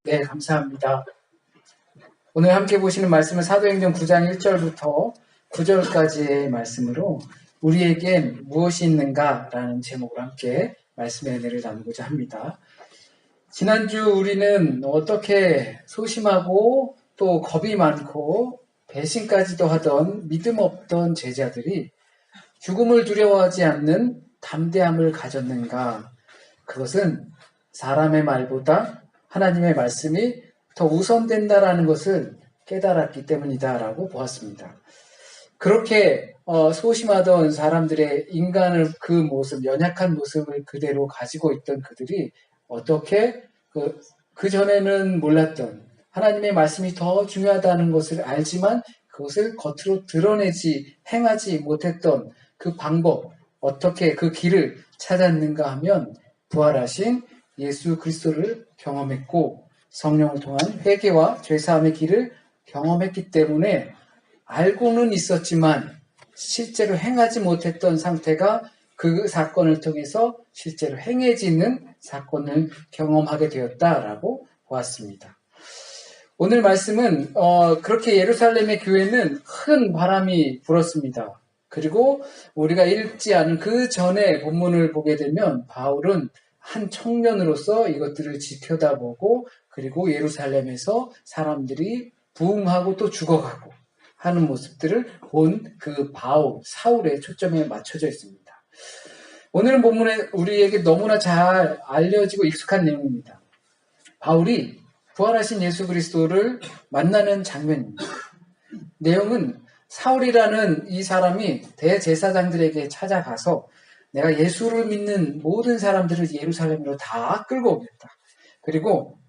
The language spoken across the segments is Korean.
네, 감사합니다. 오늘 함께 보시는 말씀은 사도행전 9장 1절부터 9절까지의 말씀으로 우리에겐 무엇이 있는가라는 제목으로 함께 말씀의 은혜를 나누고자 합니다. 지난주 우리는 어떻게 소심하고 또 겁이 많고 배신까지도 하던 믿음 없던 제자들이 죽음을 두려워하지 않는 담대함을 가졌는가? 그것은 사람의 말보다 하나님의 말씀이 더 우선된다라는 것을 깨달았기 때문이다라고 보았습니다. 그렇게 소심하던 사람들의 인간을 그 모습, 연약한 모습을 그대로 가지고 있던 그들이 어떻게 그 전에는 몰랐던 하나님의 말씀이 더 중요하다는 것을 알지만 그것을 겉으로 드러내지 행하지 못했던 그 방법, 어떻게 그 길을 찾았는가 하면 부활하신 예수 그리스도를 경험했고 성령을 통한 회개와 죄사함의 길을 경험했기 때문에 알고는 있었지만 실제로 행하지 못했던 상태가 그 사건을 통해서 실제로 행해지는 사건을 경험하게 되었다라고 보았습니다. 오늘 말씀은 그렇게 예루살렘의 교회는 큰 바람이 불었습니다. 그리고 우리가 읽지 않은 그 전에 본문을 보게 되면 바울은 한 청년으로서 이것들을 지켜다보고 그리고 예루살렘에서 사람들이 부흥하고 또 죽어가고 하는 모습들을 본 그 사울의 초점에 맞춰져 있습니다. 오늘 본문에 우리에게 너무나 잘 알려지고 익숙한 내용입니다. 바울이 부활하신 예수 그리스도를 만나는 장면입니다. 내용은 사울이라는 이 사람이 대제사장들에게 찾아가서 내가 예수를 믿는 모든 사람들을 예루살렘으로 다 끌고 오겠다. 그리고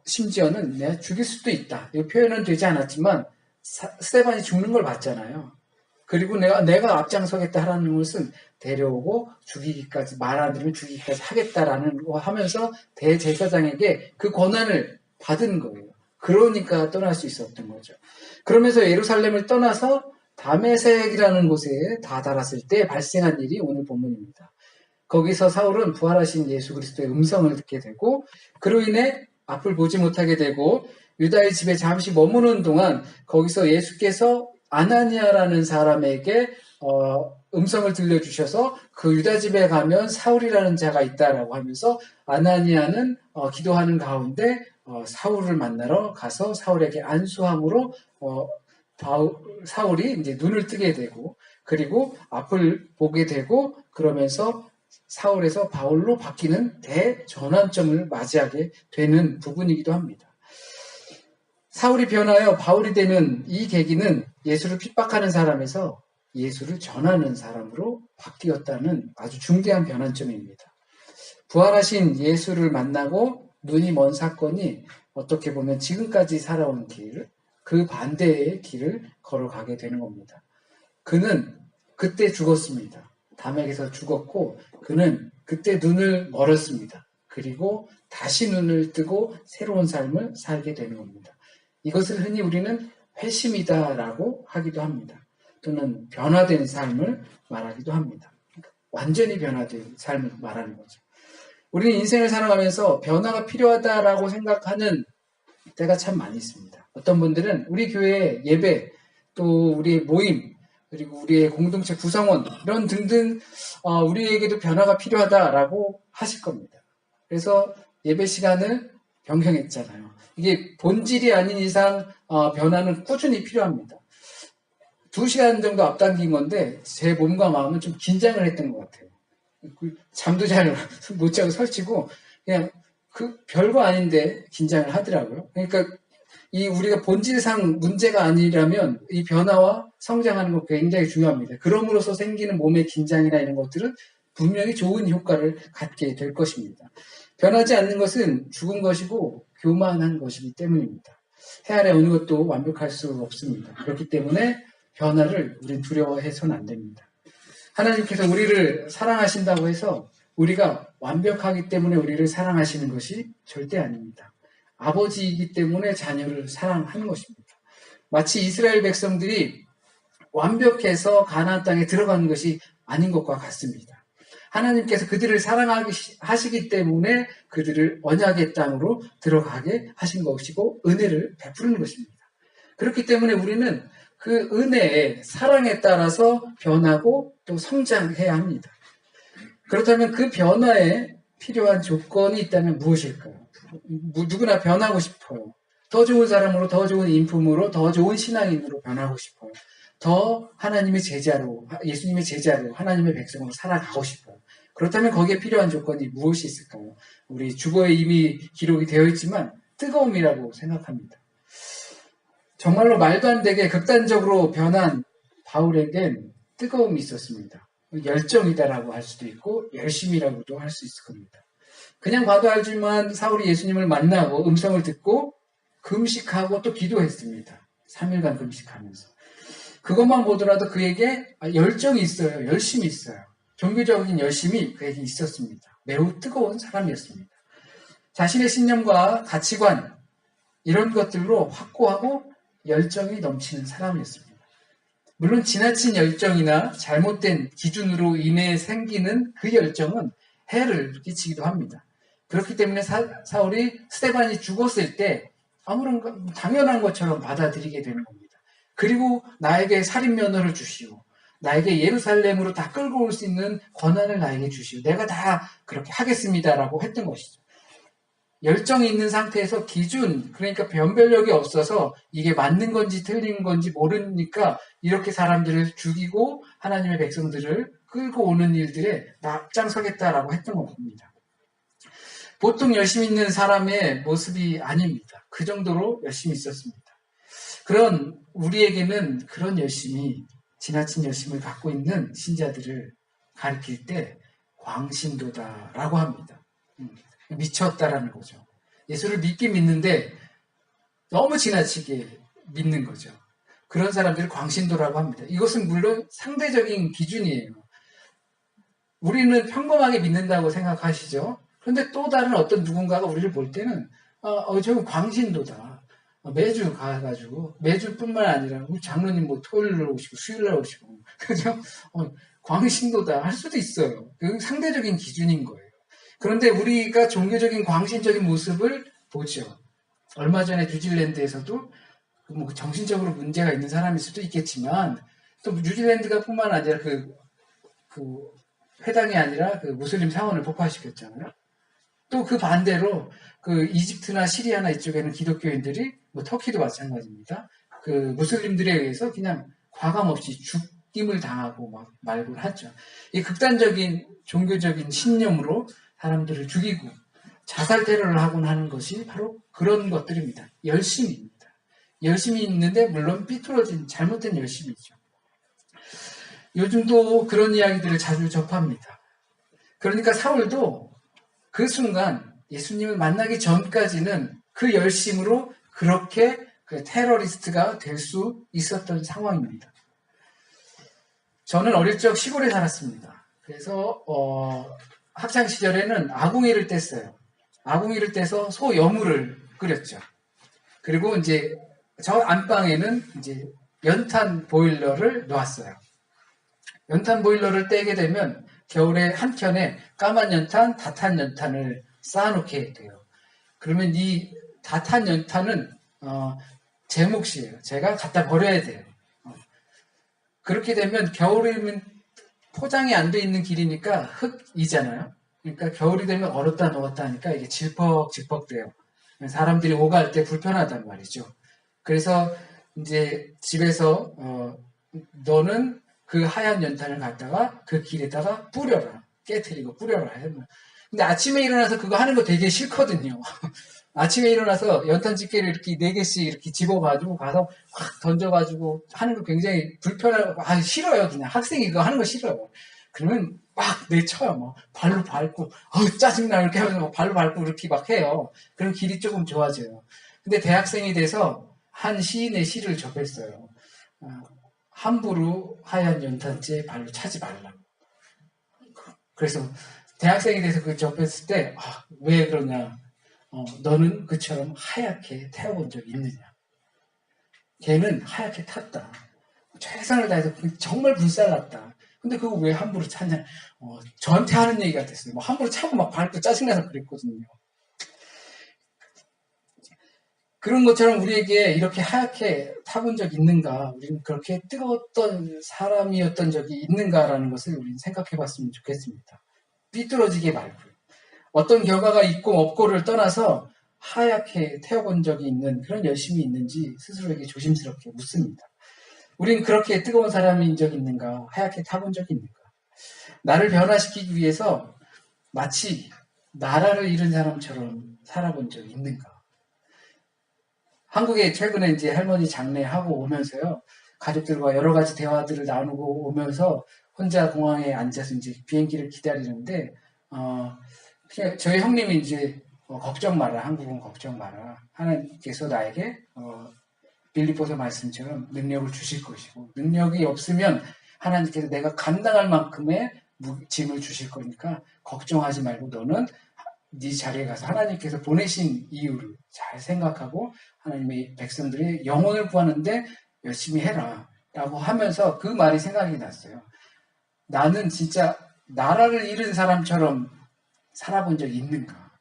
심지어는 내가 죽일 수도 있다. 이 표현은 되지 않았지만 스데반이 죽는 걸 봤잖아요. 그리고 내가 앞장서겠다라는 것은 데려오고 죽이기까지, 말 안 들으면 죽이기까지 하겠다라는 거 하면서 대제사장에게 그 권한을 받은 거예요. 그러니까 떠날 수 있었던 거죠. 그러면서 예루살렘을 떠나서 다메섹이라는 곳에 다다랐을 때 발생한 일이 오늘 본문입니다. 거기서 사울은 부활하신 예수 그리스도의 음성을 듣게 되고 그로 인해 앞을 보지 못하게 되고 유다의 집에 잠시 머무는 동안 거기서 예수께서 아나니아라는 사람에게 음성을 들려주셔서 그 유다 집에 가면 사울이라는 자가 있다라고 하면서 아나니아는 기도하는 가운데 사울을 만나러 가서 사울에게 안수함으로 사울이 이제 눈을 뜨게 되고 그리고 앞을 보게 되고 그러면서 사울에서 바울로 바뀌는 대전환점을 맞이하게 되는 부분이기도 합니다. 사울이 변하여 바울이 되는 이 계기는 예수를 핍박하는 사람에서 예수를 전하는 사람으로 바뀌었다는 아주 중대한 변환점입니다. 부활하신 예수를 만나고 눈이 먼 사건이 어떻게 보면 지금까지 살아온 길, 그 반대의 길을 걸어가게 되는 겁니다. 그는 그때 죽었습니다. 담에게서 죽었고 그는 그때 눈을 멀었습니다. 그리고 다시 눈을 뜨고 새로운 삶을 살게 되는 겁니다. 이것을 흔히 우리는 회심이다라고 하기도 합니다. 또는 변화된 삶을 말하기도 합니다. 완전히 변화된 삶을 말하는 거죠. 우리는 인생을 살아가면서 변화가 필요하다라고 생각하는 때가 참 많이 있습니다. 어떤 분들은 우리 교회 예배, 또 우리의 모임, 그리고 우리의 공동체 구성원 이런 등등 우리에게도 변화가 필요하다라고 하실 겁니다. 그래서 예배 시간을 변경했잖아요. 이게 본질이 아닌 이상 변화는 꾸준히 필요합니다. 2시간 정도 앞당긴 건데 제 몸과 마음은 좀 긴장을 했던 것 같아요. 잠도 잘 못 자고 설치고 그냥 별거 아닌데 긴장을 하더라고요. 그러니까 우리가 본질상 문제가 아니라면 이 변화와 성장하는 거 굉장히 중요합니다. 그럼으로써 생기는 몸의 긴장이나 이런 것들은 분명히 좋은 효과를 갖게 될 것입니다. 변하지 않는 것은 죽은 것이고 교만한 것이기 때문입니다. 해 아래 어느 것도 완벽할 수 없습니다. 그렇기 때문에 변화를 우린 두려워해서는 안 됩니다. 하나님께서 우리를 사랑하신다고 해서 우리가 완벽하기 때문에 우리를 사랑하시는 것이 절대 아닙니다. 아버지이기 때문에 자녀를 사랑하는 것입니다. 마치 이스라엘 백성들이 완벽해서 가나안 땅에 들어가는 것이 아닌 것과 같습니다. 하나님께서 그들을 사랑하시기 때문에 그들을 언약의 땅으로 들어가게 하신 것이고 은혜를 베푸는 것입니다. 그렇기 때문에 우리는 그 은혜의 사랑에 따라서 변하고 또 성장해야 합니다. 그렇다면 그 변화에 필요한 조건이 있다면 무엇일까요? 누구나 변하고 싶어요. 더 좋은 사람으로, 더 좋은 인품으로, 더 좋은 신앙인으로 변하고 싶어요. 더 하나님의 제자로, 예수님의 제자로, 하나님의 백성으로 살아가고 싶어요. 그렇다면 거기에 필요한 조건이 무엇이 있을까요? 우리 주보에 이미 기록이 되어 있지만 뜨거움이라고 생각합니다. 정말로 말도 안 되게 극단적으로 변한 바울에겐 뜨거움이 있었습니다. 열정이다라고 할 수도 있고 열심이라고도 할 수 있을 겁니다. 그냥 봐도 알지만 사울이 예수님을 만나고 음성을 듣고 금식하고 또 기도했습니다. 3일간 금식하면서. 그것만 보더라도 그에게 열정이 있어요. 열심이 있어요. 종교적인 열심이 그에게 있었습니다. 매우 뜨거운 사람이었습니다. 자신의 신념과 가치관 이런 것들로 확고하고 열정이 넘치는 사람이었습니다. 물론 지나친 열정이나 잘못된 기준으로 인해 생기는 그 열정은 해를 끼치기도 합니다. 그렇기 때문에 사울이 스데반이 죽었을 때 아무런 당연한 것처럼 받아들이게 되는 겁니다. 그리고 나에게 살인 면허를 주시오. 나에게 예루살렘으로 다 끌고 올 수 있는 권한을 나에게 주시오. 내가 다 그렇게 하겠습니다라고 했던 것이죠. 열정이 있는 상태에서 기준, 그러니까 변별력이 없어서 이게 맞는 건지 틀린 건지 모르니까 이렇게 사람들을 죽이고 하나님의 백성들을 끌고 오는 일들에 앞장서겠다라고 했던 겁니다. 보통 열심히 있는 사람의 모습이 아닙니다. 그 정도로 열심히 있었습니다. 그런 우리에게는 그런 열심이, 지나친 열심을 갖고 있는 신자들을 가리킬 때 광신도다라고 합니다. 미쳤다라는 거죠. 예수를 믿긴 믿는데 너무 지나치게 믿는 거죠. 그런 사람들을 광신도라고 합니다. 이것은 물론 상대적인 기준이에요. 우리는 평범하게 믿는다고 생각하시죠. 그런데 또 다른 어떤 누군가가 우리를 볼 때는 저건 광신도다. 매주 가가지고 매주뿐만 아니라 우리 장로님 뭐 토요일 날 오시고 수요일 날 오시고 그죠? 광신도다 할 수도 있어요. 그건 상대적인 기준인 거예요. 그런데 우리가 종교적인 광신적인 모습을 보죠. 얼마 전에 뉴질랜드에서도 뭐 정신적으로 문제가 있는 사람일 수도 있겠지만 또 뉴질랜드가 뿐만 아니라 그 회당이 아니라 그 무슬림 사원을 폭파시켰잖아요. 또 그 반대로 그 이집트나 시리아나 이쪽에는 기독교인들이 뭐 터키도 마찬가지입니다. 그 무슬림들에 의해서 그냥 과감 없이 죽임을 당하고 막 말고를 하죠. 이 극단적인 종교적인 신념으로 사람들을 죽이고 자살 테러를 하곤 하는 것이 바로 그런 것들입니다. 열심입니다. 열심이 있는데 물론 삐뚤어진 잘못된 열심이죠. 요즘도 그런 이야기들을 자주 접합니다. 그러니까 사울도 그 순간 예수님을 만나기 전까지는 그 열심으로 그렇게 그 테러리스트가 될 수 있었던 상황입니다. 저는 어릴 적 시골에 살았습니다. 그래서 학창 시절에는 아궁이를 뗐어요. 아궁이를 떼서 소 여물을 끓였죠. 그리고 이제 저 안방에는 이제 연탄 보일러를 놓았어요. 연탄 보일러를 떼게 되면 겨울에 한켠에 까만 연탄, 다탄 연탄을 쌓아놓게 돼요. 그러면 이 다탄 연탄은 제 몫이에요. 제가 갖다 버려야 돼요. 그렇게 되면 겨울이면 포장이 안 돼 있는 길이니까 흙이잖아요. 그러니까 겨울이 되면 얼었다 녹았다 하니까 이게 질퍽질퍽 돼요. 사람들이 오갈 때 불편하단 말이죠. 그래서 이제 집에서 너는 그 하얀 연탄을 갖다가 그 길에다가 뿌려라. 깨트리고 뿌려라. 근데 아침에 일어나서 그거 하는 거 되게 싫거든요. 아침에 일어나서 연탄 집게를 이렇게 4개씩 이렇게 집어가지고 가서 확 던져가지고 하는 거 굉장히 불편하고, 싫어요. 그냥 학생이 그거 하는 거 싫어요. 그러면 막 내쳐요. 막 발로 밟고, 짜증나. 이렇게 하면서 막 발로 밟고 이렇게 막 해요. 그럼 길이 조금 좋아져요. 근데 대학생이 돼서 한 시인의 시를 접했어요. 함부로 하얀 연탄재 발로 차지 말라고. 그래서 대학생이 돼서 그 접했을 때, 왜 그러냐. 너는 그처럼 하얗게 태워본 적이 있느냐. 걔는 하얗게 탔다. 최선을 다해서 정말 불살랐다. 근데 그거 왜 함부로 찾냐? 저한테 하는 얘기 같았어요. 뭐 함부로 차고 막 밟고 짜증나서 그랬거든요. 그런 것처럼 우리에게 이렇게 하얗게 타본 적이 있는가? 우리는 그렇게 뜨거웠던 사람이었던 적이 있는가라는 것을 우리는 생각해 봤으면 좋겠습니다. 삐뚤어지게 말고요. 어떤 결과가 있고 없고를 떠나서 하얗게 태워본 적이 있는 그런 열심이 있는지 스스로에게 조심스럽게 묻습니다. 우린 그렇게 뜨거운 사람인 적이 있는가? 하얗게 타본 적이 있는가? 나를 변화시키기 위해서 마치 나라를 잃은 사람처럼 살아본 적이 있는가? 한국에 최근에 이제 할머니 장례하고 오면서요, 가족들과 여러 가지 대화들을 나누고 오면서 혼자 공항에 앉아서 이제 비행기를 기다리는데, 저희 형님이 이제 걱정 마라, 한국은 걱정 마라. 하나님께서 나에게 빌립보서 말씀처럼 능력을 주실 것이고, 능력이 없으면 하나님께서 내가 감당할 만큼의 짐을 주실 거니까 걱정하지 말고 너는 네 자리에 가서 하나님께서 보내신 이유를 잘 생각하고 하나님의 백성들의 영혼을 구하는데 열심히 해라 라고 하면서 그 말이 생각이 났어요. 나는 진짜 나라를 잃은 사람처럼 살아본 적이 있는가?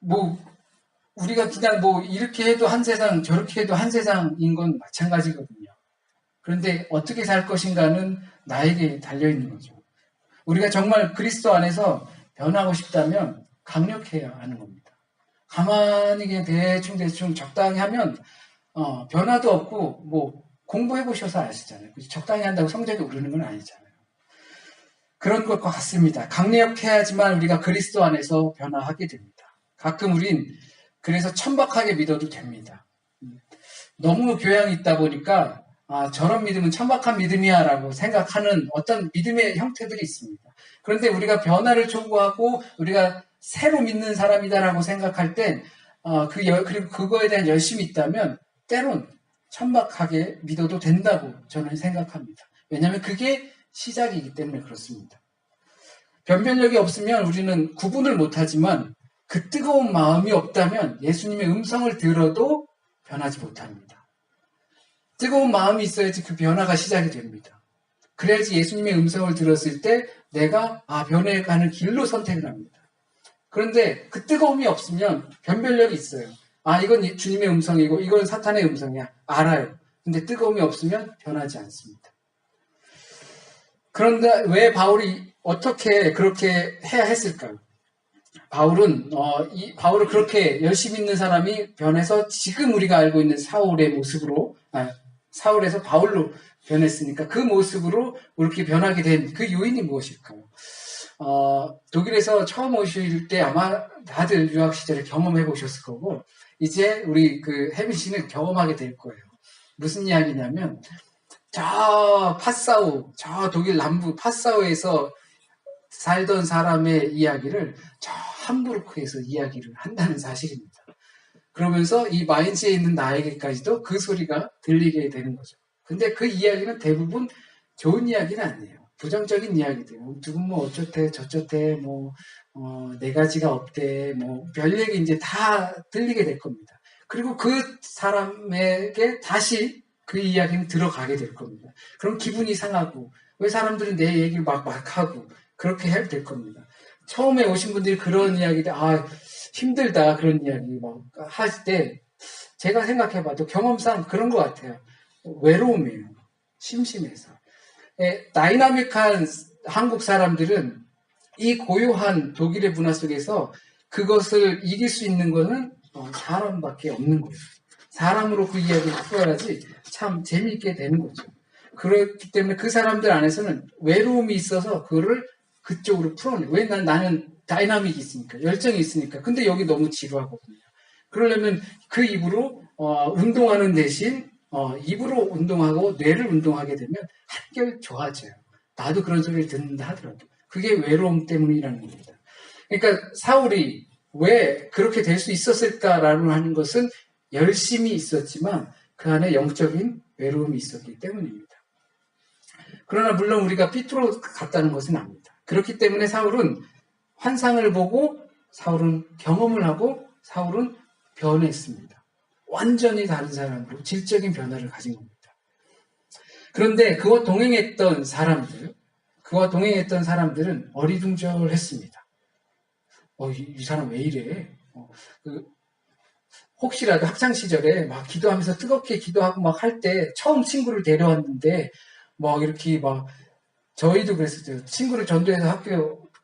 뭐 우리가 그냥 뭐 이렇게 해도 한 세상 저렇게 해도 한 세상인 건 마찬가지거든요. 그런데 어떻게 살 것인가는 나에게 달려있는 거죠. 우리가 정말 그리스도 안에서 변하고 싶다면 강력해야 하는 겁니다. 가만히 그냥 대충 적당히 하면 변화도 없고 뭐 공부해 보셔서 아시잖아요. 적당히 한다고 성적이 오르는 건 아니잖아요. 그런 것과 같습니다. 강력해야지만 우리가 그리스도 안에서 변화하게 됩니다. 가끔 우린 그래서 천박하게 믿어도 됩니다. 너무 교양이 있다 보니까 저런 믿음은 천박한 믿음이야 라고 생각하는 어떤 믿음의 형태들이 있습니다. 그런데 우리가 변화를 촉구하고 우리가 새로 믿는 사람이다라고 생각할 땐 그리고 그거에 대한 열심이 있다면 때론 천박하게 믿어도 된다고 저는 생각합니다. 왜냐하면 그게 시작이기 때문에 그렇습니다. 변별력이 없으면 우리는 구분을 못하지만 그 뜨거운 마음이 없다면 예수님의 음성을 들어도 변하지 못합니다. 뜨거운 마음이 있어야지 그 변화가 시작이 됩니다. 그래야지 예수님의 음성을 들었을 때 내가 변해가는 길로 선택을 합니다. 그런데 그 뜨거움이 없으면 변별력이 있어요. 이건 주님의 음성이고 이건 사탄의 음성이야. 알아요. 근데 뜨거움이 없으면 변하지 않습니다. 그런데 왜 바울이 어떻게 그렇게 해야 했을까요? 바울은 그렇게 열심히 있는 사람이 변해서 지금 우리가 알고 있는 사울의 모습으로 사울에서 바울로 변했으니까 그 모습으로 이렇게 변하게 된 그 요인이 무엇일까요? 독일에서 처음 오실 때 아마 다들 유학 시절에 경험해 보셨을 거고 이제 우리 그 혜민 씨는 경험하게 될 거예요. 무슨 이야기냐면 저 독일 남부 파사우에서 살던 사람의 이야기를 저 함부르크에서 이야기를 한다는 사실입니다. 그러면서 이 마인츠에 있는 나에게까지도 그 소리가 들리게 되는 거죠. 근데 그 이야기는 대부분 좋은 이야기는 아니에요. 부정적인 이야기들. 누군 뭐 어쩌대 저쩌대 네 가지가 없대 별 얘기 이제 다 들리게 될 겁니다. 그리고 그 사람에게 다시 그 이야기는 들어가게 될 겁니다. 그럼 기분이 상하고 왜 사람들은 내 얘기를 막 하고 그렇게 해야 될 겁니다. 처음에 오신 분들이 그런 이야기들 힘들다 그런 이야기 막 하실 때 제가 생각해봐도 경험상 그런 것 같아요. 외로움이에요. 심심해서. 다이나믹한 한국 사람들은 이 고요한 독일의 문화 속에서 그것을 이길 수 있는 것은 사람밖에 없는 거예요. 사람으로 그 이야기를 풀어야지 참 재미있게 되는 거죠. 그렇기 때문에 그 사람들 안에서는 외로움이 있어서 그거를 그쪽으로 풀어내. 왜 나는 다이나믹이 있으니까, 열정이 있으니까. 근데 여기 너무 지루하거든요. 그러려면 그 입으로 운동하는 대신 입으로 운동하고 뇌를 운동하게 되면 한결 좋아져요. 나도 그런 소리를 듣는다 하더라도. 그게 외로움 때문이라는 겁니다. 그러니까 사울이 왜 그렇게 될 수 있었을까라는 하는 것은 열심히 있었지만 그 안에 영적인 외로움이 있었기 때문입니다. 그러나 물론 우리가 삐뚤어 갔다는 것은 아닙니다. 그렇기 때문에 사울은 환상을 보고 사울은 경험을 하고 사울은 변했습니다. 완전히 다른 사람으로 질적인 변화를 가진 겁니다. 그런데 그와 동행했던 사람들은 어리둥절했습니다. 이 사람 왜 이래? 혹시라도 학창 시절에 막 기도하면서 뜨겁게 기도하고 막 할 때 처음 친구를 데려왔는데 막 이렇게 막 저희도 그랬었죠. 친구를 전도해서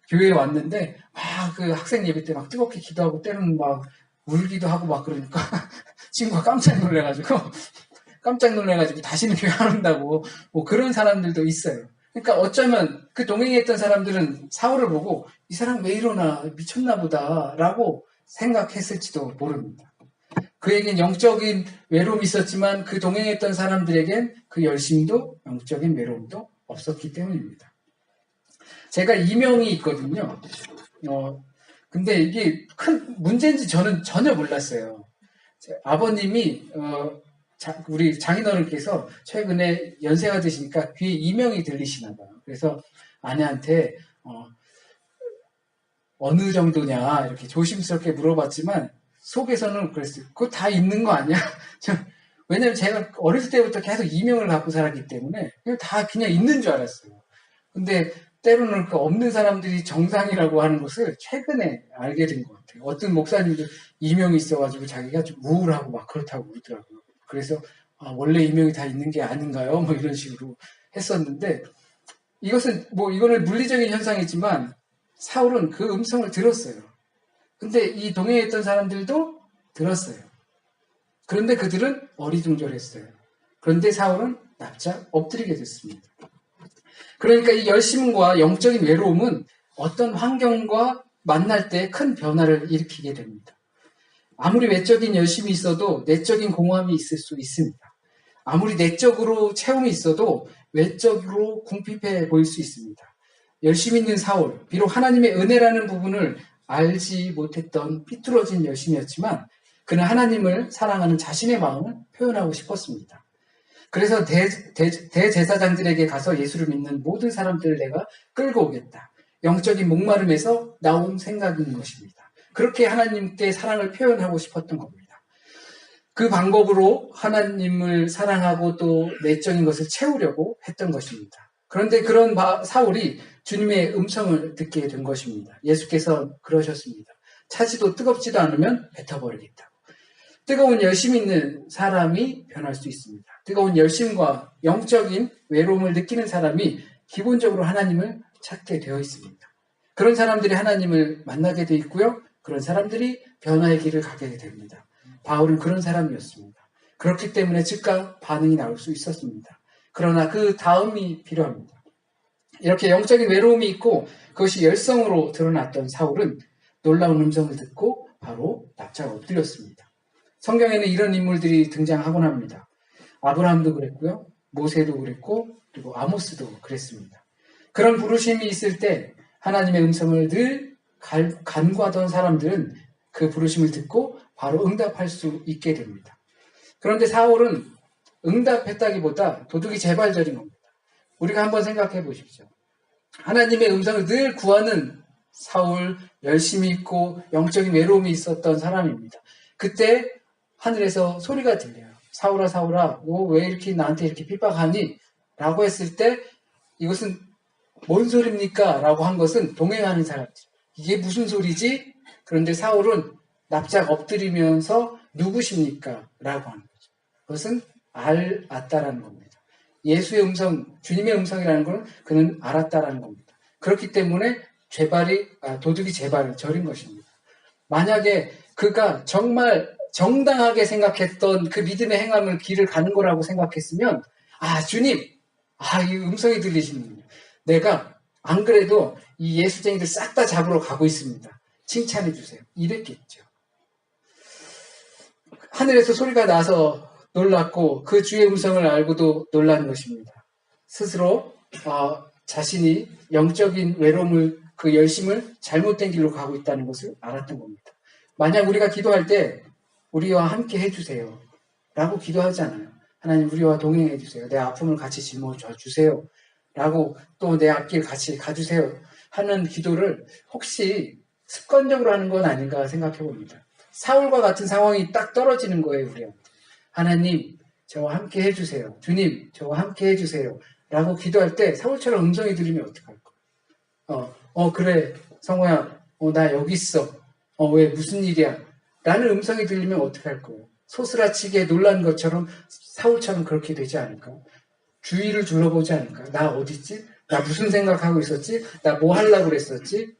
교회에 왔는데 막 그 학생 예배 때 막 뜨겁게 기도하고 때로는 막 울기도 하고 막 그러니까 친구가 깜짝 놀래가지고 다시는 교회 안 온다고 뭐 그런 사람들도 있어요. 그러니까 어쩌면 그 동행했던 사람들은 사울을 보고 이 사람 왜 이러나 미쳤나 보다라고 생각했을지도 모릅니다. 그에겐 영적인 외로움이 있었지만 그 동행했던 사람들에겐 그 열심도 영적인 외로움도 없었기 때문입니다. 제가 이명이 있거든요. 근데 이게 큰 문제인지 저는 전혀 몰랐어요. 아버님이 우리 장인어른께서 최근에 연세가 드시니까 귀에 이명이 들리시나 봐요. 그래서 아내한테 어느 정도냐 이렇게 조심스럽게 물어봤지만 속에서는 그랬어요. 그거 다 있는 거 아니야? 왜냐면 제가 어렸을 때부터 계속 이명을 갖고 살았기 때문에 그냥 있는 줄 알았어요. 근데 때로는 그 없는 사람들이 정상이라고 하는 것을 최근에 알게 된 것 같아요. 어떤 목사님도 이명이 있어가지고 자기가 좀 우울하고 막 그렇다고 그러더라고요. 그래서 원래 이명이 다 있는 게 아닌가요? 뭐 이런 식으로 했었는데 이거는 물리적인 현상이지만 사울은 그 음성을 들었어요. 근데 이 동행에 있던 사람들도 들었어요. 그런데 그들은 어리둥절했어요. 그런데 사울은 납작 엎드리게 됐습니다. 그러니까 이 열심과 영적인 외로움은 어떤 환경과 만날 때 큰 변화를 일으키게 됩니다. 아무리 외적인 열심이 있어도 내적인 공허함이 있을 수 있습니다. 아무리 내적으로 체험이 있어도 외적으로 궁핍해 보일 수 있습니다. 열심 있는 사울, 비록 하나님의 은혜라는 부분을 알지 못했던 삐뚤어진 열심이었지만 그는 하나님을 사랑하는 자신의 마음을 표현하고 싶었습니다. 그래서 대제사장들에게 가서 예수를 믿는 모든 사람들을 내가 끌고 오겠다. 영적인 목마름에서 나온 생각인 것입니다. 그렇게 하나님께 사랑을 표현하고 싶었던 겁니다. 그 방법으로 하나님을 사랑하고 또 내적인 것을 채우려고 했던 것입니다. 그런데 그런 사울이 주님의 음성을 듣게 된 것입니다. 예수께서 그러셨습니다. 차지도 뜨겁지도 않으면 뱉어버리겠다고. 뜨거운 열심 있는 사람이 변할 수 있습니다. 뜨거운 열심과 영적인 외로움을 느끼는 사람이 기본적으로 하나님을 찾게 되어 있습니다. 그런 사람들이 하나님을 만나게 되어 있고요. 그런 사람들이 변화의 길을 가게 됩니다. 바울은 그런 사람이었습니다. 그렇기 때문에 즉각 반응이 나올 수 있었습니다. 그러나 그 다음이 필요합니다. 이렇게 영적인 외로움이 있고 그것이 열성으로 드러났던 사울은 놀라운 음성을 듣고 바로 납작 엎드렸습니다. 성경에는 이런 인물들이 등장하곤 합니다. 아브라함도 그랬고요. 모세도 그랬고 그리고 아모스도 그랬습니다. 그런 부르심이 있을 때 하나님의 음성을 늘 간구하던 사람들은 그 부르심을 듣고 바로 응답할 수 있게 됩니다. 그런데 사울은 응답했다기보다 도둑이 재발절인 겁니다. 우리가 한번 생각해 보십시오. 하나님의 음성을 늘 구하는 사울, 열심히 있고 영적인 외로움이 있었던 사람입니다. 그때 하늘에서 소리가 들려요. 사울아 사울아 너 왜 이렇게 나한테 이렇게 핍박하니? 라고 했을 때 이것은 뭔 소리입니까? 라고 한 것은 동행하는 사람들. 이게 무슨 소리지? 그런데 사울은 납작 엎드리면서 누구십니까? 라고 하는 거죠. 그것은 알았다라는 겁니다. 예수의 음성, 주님의 음성이라는 걸 그는 알았다라는 겁니다. 그렇기 때문에 도둑이 재발을 저린 것입니다. 만약에 그가 정말 정당하게 생각했던 그 믿음의 행함을 길을 가는 거라고 생각했으면 주님, 이 음성이 들리시는군요. 내가 안 그래도 이 예수쟁이들 싹 다 잡으러 가고 있습니다. 칭찬해 주세요. 이랬겠죠. 하늘에서 소리가 나서 놀랐고 그 주의 음성을 알고도 놀란 것입니다. 스스로 자신이 영적인 외로움을 그 열심을 잘못된 길로 가고 있다는 것을 알았던 겁니다. 만약 우리가 기도할 때 우리와 함께 해주세요 라고 기도하잖아요. 하나님 우리와 동행해 주세요. 내 아픔을 같이 짊어져 주세요 라고 또 내 앞길 같이 가주세요 하는 기도를 혹시 습관적으로 하는 건 아닌가 생각해 봅니다. 사울과 같은 상황이 딱 떨어지는 거예요. 우리한테. 하나님 저와 함께 해주세요. 주님, 저와 함께 해주세요. 라고 기도할 때 사울처럼 음성이 들리면 어떡할 거야? 그래, 성호야, 나 여기 있어. 왜, 무슨 일이야? 라는 음성이 들리면 어떡할 거예요? 소스라치게 놀란 것처럼 사울처럼 그렇게 되지 않을까? 주위를 둘러보지 않을까? 나 어딨지? 나 무슨 생각하고 있었지? 나 뭐 하려고 그랬었지?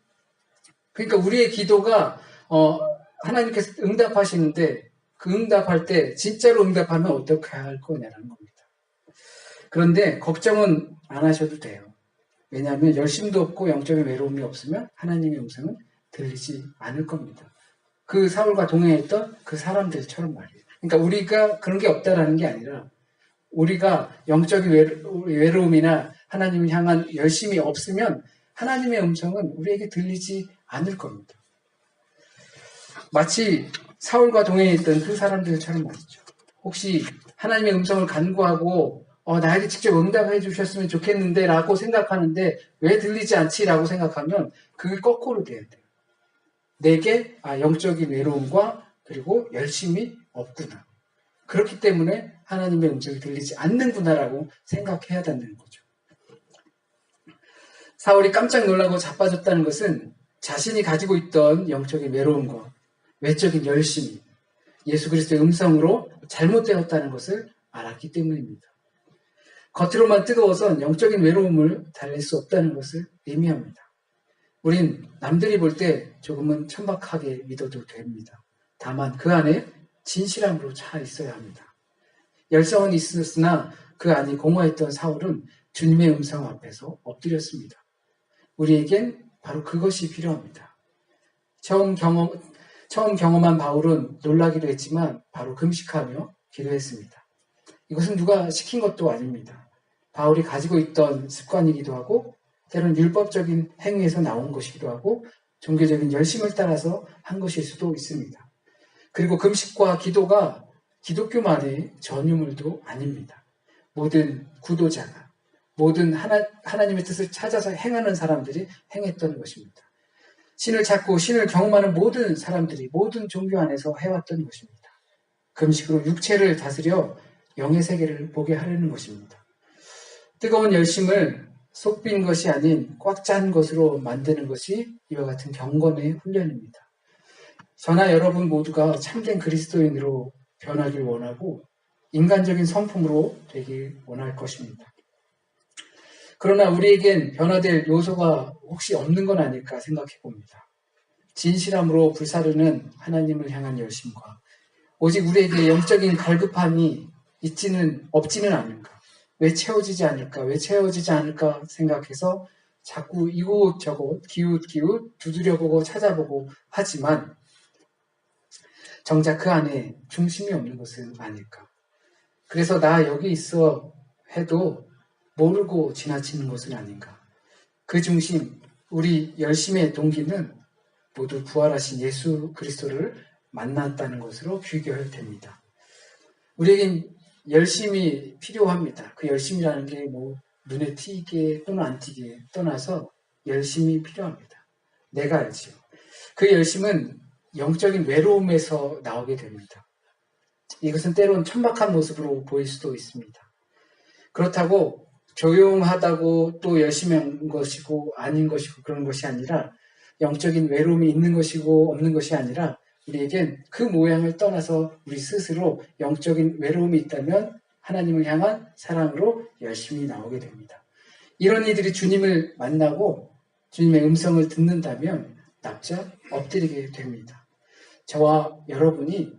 그러니까 우리의 기도가 하나님께서 응답하시는데 그 응답할 때 진짜로 응답하면 어떻게 할 거냐라는 겁니다. 그런데 걱정은 안 하셔도 돼요. 왜냐하면 열심도 없고 영적인 외로움이 없으면 하나님의 음성은 들리지 않을 겁니다. 그 사울과 동행했던 그 사람들처럼 말이에요. 그러니까 우리가 그런 게 없다라는 게 아니라 우리가 영적인 외로움이나 하나님을 향한 열심이 없으면 하나님의 음성은 우리에게 들리지 않을 겁니다. 마치 사울과 동행했던 그 사람들처럼 말이죠. 혹시 하나님의 음성을 간구하고 나에게 직접 응답해 주셨으면 좋겠는데 라고 생각하는데 왜 들리지 않지? 라고 생각하면 그게 거꾸로 돼야 돼요. 내게 영적인 외로움과 그리고 열심이 없구나. 그렇기 때문에 하나님의 음성이 들리지 않는구나라고 생각해야 된다는 거죠. 사울이 깜짝 놀라고 자빠졌다는 것은 자신이 가지고 있던 영적인 외로움과 외적인 열심이 예수 그리스도의 음성으로 잘못되었다는 것을 알았기 때문입니다. 겉으로만 뜨거워선 영적인 외로움을 달랠 수 없다는 것을 의미합니다. 우린 남들이 볼 때 조금은 천박하게 믿어도 됩니다. 다만 그 안에 진실함으로 차 있어야 합니다. 열성은 있었으나 그 안이 공허했던 사울은 주님의 음성 앞에서 엎드렸습니다. 우리에겐 바로 그것이 필요합니다. 처음 경험한 바울은 놀라기도 했지만 바로 금식하며 기도했습니다. 이것은 누가 시킨 것도 아닙니다. 바울이 가지고 있던 습관이기도 하고 때로는 율법적인 행위에서 나온 것이기도 하고 종교적인 열심을 따라서 한 것일 수도 있습니다. 그리고 금식과 기도가 기독교만의 전유물도 아닙니다. 모든 구도자가 모든 하나님의 뜻을 찾아서 행하는 사람들이 행했던 것입니다. 신을 찾고 신을 경험하는 모든 사람들이 모든 종교 안에서 해왔던 것입니다. 금식으로 육체를 다스려 영의 세계를 보게 하려는 것입니다. 뜨거운 열심을 속 빈 것이 아닌 꽉 찬 것으로 만드는 것이 이와 같은 경건의 훈련입니다. 저나 여러분 모두가 참된 그리스도인으로 변하길 원하고 인간적인 성품으로 되길 원할 것입니다. 그러나 우리에겐 변화될 요소가 혹시 없는 건 아닐까 생각해 봅니다. 진실함으로 불사르는 하나님을 향한 열심과 오직 우리에게 영적인 갈급함이 없지는 않은가. 왜 채워지지 않을까 생각해서 자꾸 이곳저곳 기웃기웃 두드려보고 찾아보고 하지만 정작 그 안에 중심이 없는 것은 아닐까. 그래서 나 여기 있어 해도 모르고 지나치는 것은 아닌가. 그 중심, 우리 열심의 동기는 모두 부활하신 예수 그리스도를 만났다는 것으로 귀결됩니다. 우리에겐 열심이 필요합니다. 그 열심이라는 게 눈에 띄게 또는 안 띄게 떠나서 열심이 필요합니다. 내가 알지요. 그 열심은 영적인 외로움에서 나오게 됩니다. 이것은 때론 천박한 모습으로 보일 수도 있습니다. 그렇다고 조용하다고 또 열심히 한 것이고 아닌 것이고 그런 것이 아니라 영적인 외로움이 있는 것이고 없는 것이 아니라 우리에겐 그 모양을 떠나서 우리 스스로 영적인 외로움이 있다면 하나님을 향한 사랑으로 열심히 나오게 됩니다. 이런 이들이 주님을 만나고 주님의 음성을 듣는다면 납작 엎드리게 됩니다. 저와 여러분이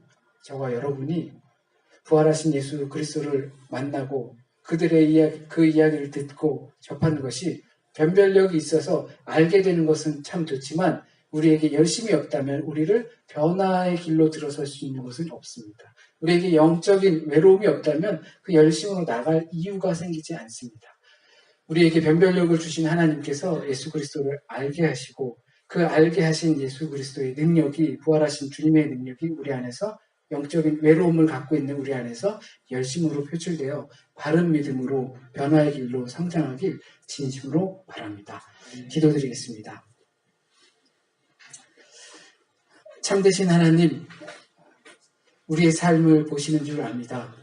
부활하신 예수 그리스도를 만나고 그들의 그 이야기를 듣고 접하는 것이 변별력이 있어서 알게 되는 것은 참 좋지만 우리에게 열심이 없다면 우리를 변화의 길로 들어설 수 있는 것은 없습니다. 우리에게 영적인 외로움이 없다면 그 열심으로 나갈 이유가 생기지 않습니다. 우리에게 변별력을 주신 하나님께서 예수 그리스도를 알게 하시고 그 알게 하신 예수 그리스도의 능력이 부활하신 주님의 능력이 우리 안에서 영적인 외로움을 갖고 있는 우리 안에서 열심으로 표출되어 바른 믿음으로 변화의 길로 성장하길 진심으로 바랍니다. 기도드리겠습니다. 참되신 하나님, 우리의 삶을 보시는 줄 압니다.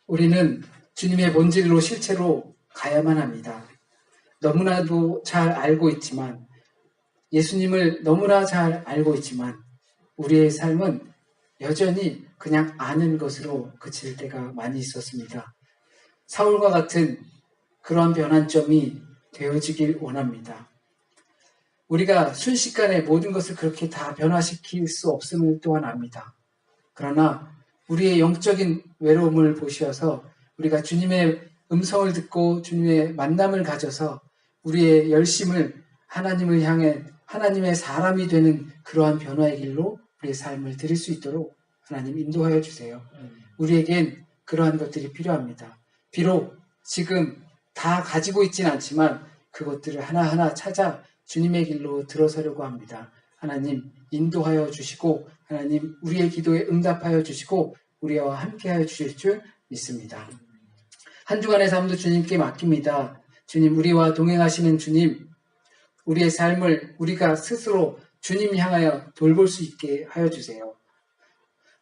우리는 주님의 본질로 실체로 가야만 합니다. 너무나도 잘 알고 있지만, 예수님을 너무나 잘 알고 있지만 우리의 삶은 여전히 그냥 아는 것으로 그칠 때가 많이 있었습니다. 사울과 같은 그런 변환점이 되어지길 원합니다. 우리가 순식간에 모든 것을 그렇게 다 변화시킬 수 없음을 또한 압니다. 그러나 우리의 영적인 외로움을 보셔서 우리가 주님의 음성을 듣고 주님의 만남을 가져서 우리의 열심을 하나님을 향해 하나님의 사람이 되는 그러한 변화의 길로 우리의 삶을 드릴 수 있도록 하나님 인도하여 주세요. 우리에겐 그러한 것들이 필요합니다. 비록 지금 다 가지고 있진 않지만 그것들을 하나하나 찾아 주님의 길로 들어서려고 합니다. 하나님 인도하여 주시고 하나님 우리의 기도에 응답하여 주시고 우리와 함께하여 주실 줄 믿습니다. 한 주간의 삶도 주님께 맡깁니다. 주님, 우리와 동행하시는 주님, 우리의 삶을 우리가 스스로 주님 향하여 돌볼 수 있게 하여 주세요.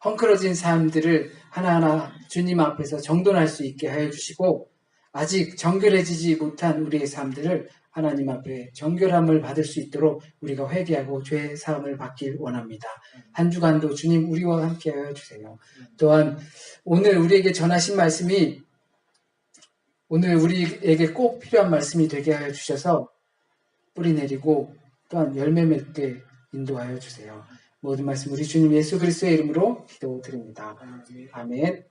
헝클어진 삶들을 하나하나 주님 앞에서 정돈할 수 있게 하여 주시고 아직 정결해지지 못한 우리의 삶들을 하나님 앞에 정결함을 받을 수 있도록 우리가 회개하고 죄 사함을 받길 원합니다. 한 주간도 주님 우리와 함께 하여 주세요. 또한 오늘 우리에게 전하신 말씀이 오늘 우리에게 꼭 필요한 말씀이 되게 하여 주셔서 뿌리 내리고 또한 열매 맺게 인도하여 주세요. 모든 말씀 우리 주님 예수 그리스도의 이름으로 기도드립니다. 아멘.